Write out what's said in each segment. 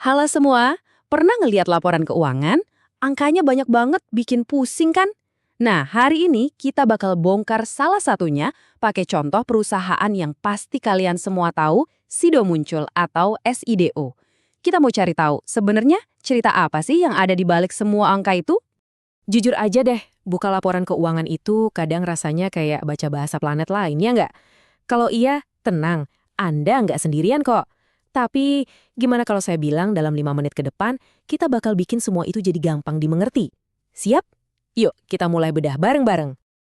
Halo semua, pernah ngeliat laporan keuangan? Angkanya banyak banget, bikin pusing kan? Nah, hari ini kita bakal bongkar salah satunya pakai contoh perusahaan yang pasti kalian semua tahu, Sido Muncul atau SIDO. Kita mau cari tahu, sebenarnya cerita apa sih yang ada di balik semua angka itu? Jujur aja deh, buka laporan keuangan itu kadang rasanya kayak baca bahasa planet lain, ya nggak? Kalau iya, tenang, Anda nggak sendirian kok. Tapi, gimana kalau saya bilang dalam 5 menit ke depan, kita bakal bikin semua itu jadi gampang dimengerti? Siap? Yuk, kita mulai bedah bareng-bareng.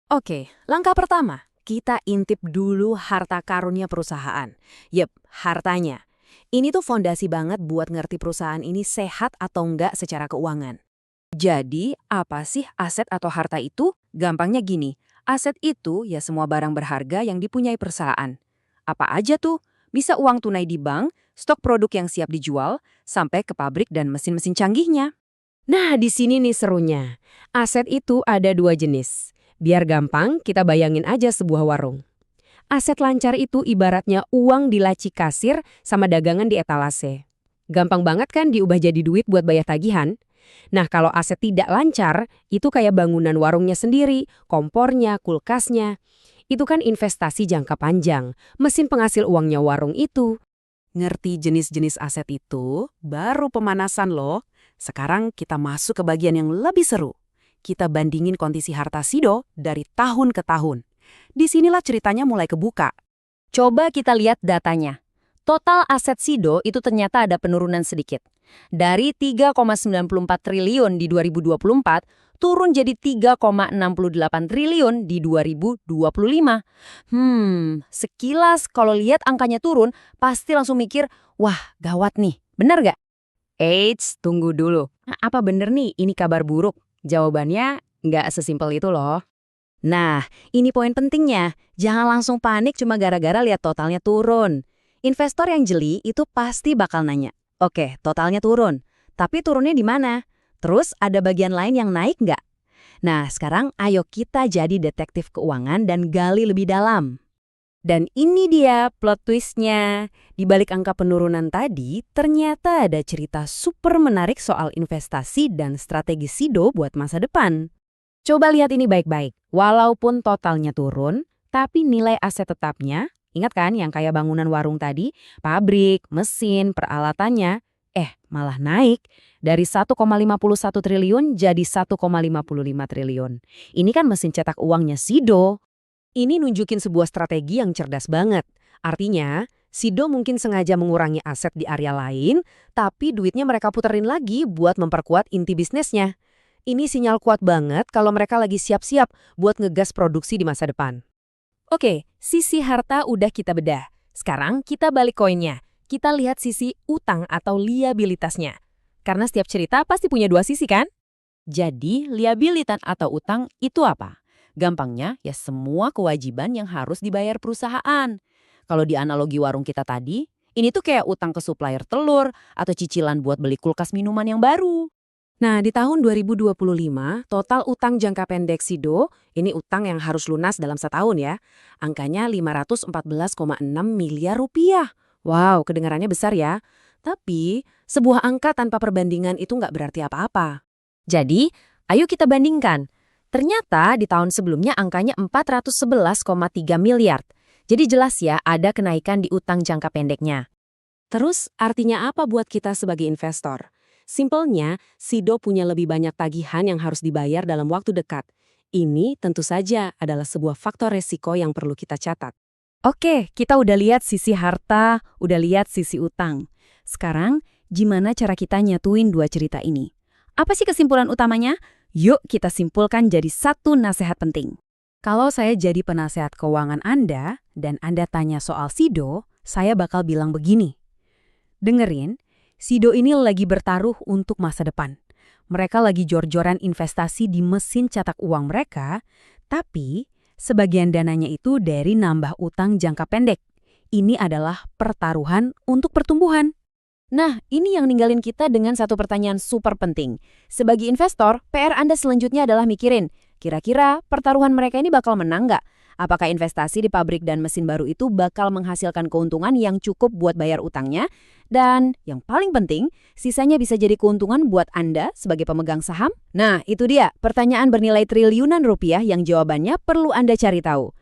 Oke, langkah pertama, kita intip dulu harta karunia perusahaan. Yep, hartanya. Ini tuh fondasi banget buat ngerti perusahaan ini sehat atau enggak secara keuangan. Jadi, apa sih aset atau harta itu? Gampangnya gini, aset itu ya semua barang berharga yang dipunyai perusahaan. Apa aja tuh? Bisa uang tunai di bank, stok produk yang siap dijual, sampai ke pabrik dan mesin-mesin canggihnya. Nah, di sini nih serunya. Aset itu ada dua jenis. Biar gampang, kita bayangin aja sebuah warung. Aset lancar itu ibaratnya uang di laci kasir sama dagangan di etalase. Gampang banget kan diubah jadi duit buat bayar tagihan? Nah, kalau aset tidak lancar, itu kayak bangunan warungnya sendiri, kompornya, kulkasnya. Itu kan investasi jangka panjang, mesin penghasil uangnya warung itu. Ngerti jenis-jenis aset itu, baru pemanasan loh. Sekarang kita masuk ke bagian yang lebih seru. Kita bandingin kondisi harta Sido dari tahun ke tahun. Disinilah ceritanya mulai kebuka. Coba kita lihat datanya. Total aset Sido itu ternyata ada penurunan sedikit. Dari 3,94 triliun di 2024, turun jadi 3,68 triliun di 2025. Sekilas kalau lihat angkanya turun, pasti langsung mikir, wah gawat nih, benar nggak? Eits, tunggu dulu. Apa bener nih ini kabar buruk? Jawabannya nggak sesimpel itu loh. Nah, ini poin pentingnya. Jangan langsung panik cuma gara-gara lihat totalnya turun. Investor yang jeli itu pasti bakal nanya, oke, totalnya turun. Tapi turunnya di mana? Terus ada bagian lain yang naik nggak? Nah, sekarang ayo kita jadi detektif keuangan dan gali lebih dalam. Dan ini dia plot twistnya. Di balik angka penurunan tadi, ternyata ada cerita super menarik soal investasi dan strategi Sido buat masa depan. Coba lihat ini baik-baik. Walaupun totalnya turun, tapi nilai aset tetapnya, ingat kan yang kayak bangunan warung tadi, pabrik, mesin, peralatannya, malah naik dari 1,51 triliun jadi 1,55 triliun. Ini kan mesin cetak uangnya Sido. Ini nunjukin sebuah strategi yang cerdas banget. Artinya, Sido mungkin sengaja mengurangi aset di area lain, tapi duitnya mereka puterin lagi buat memperkuat inti bisnisnya. Ini sinyal kuat banget kalau mereka lagi siap-siap buat ngegas produksi di masa depan. Oke, sisi harta udah kita bedah. Sekarang kita balik koinnya. Kita lihat sisi utang atau liabilitasnya. Karena setiap cerita pasti punya dua sisi kan? Jadi, liabilitas atau utang itu apa? Gampangnya, ya semua kewajiban yang harus dibayar perusahaan. Kalau di analogi warung kita tadi, ini tuh kayak utang ke supplier telur atau cicilan buat beli kulkas minuman yang baru. Nah, di tahun 2025, total utang jangka pendek Sido, ini utang yang harus lunas dalam setahun ya, angkanya 514,6 miliar rupiah. Wow, kedengarannya besar ya. Tapi, sebuah angka tanpa perbandingan itu nggak berarti apa-apa. Jadi, ayo kita bandingkan. Ternyata di tahun sebelumnya angkanya 411,3 miliar. Jadi jelas ya ada kenaikan di utang jangka pendeknya. Terus artinya apa buat kita sebagai investor? Simpelnya, Sido punya lebih banyak tagihan yang harus dibayar dalam waktu dekat. Ini tentu saja adalah sebuah faktor resiko yang perlu kita catat. Oke, kita udah lihat sisi harta, udah lihat sisi utang. Sekarang, gimana cara kita nyatuin dua cerita ini? Apa sih kesimpulan utamanya? Yuk kita simpulkan jadi satu nasihat penting. Kalau saya jadi penasehat keuangan Anda, dan Anda tanya soal Sido, saya bakal bilang begini. Dengerin, Sido ini lagi bertaruh untuk masa depan. Mereka lagi jor-joran investasi di mesin cetak uang mereka, tapi sebagian dananya itu dari nambah utang jangka pendek. Ini adalah pertaruhan untuk pertumbuhan. Nah, ini yang ninggalin kita dengan satu pertanyaan super penting. Sebagai investor, PR Anda selanjutnya adalah mikirin, kira-kira pertaruhan mereka ini bakal menang nggak? Apakah investasi di pabrik dan mesin baru itu bakal menghasilkan keuntungan yang cukup buat bayar utangnya? Dan yang paling penting, sisanya bisa jadi keuntungan buat Anda sebagai pemegang saham? Nah, itu dia pertanyaan bernilai triliunan rupiah yang jawabannya perlu Anda cari tahu.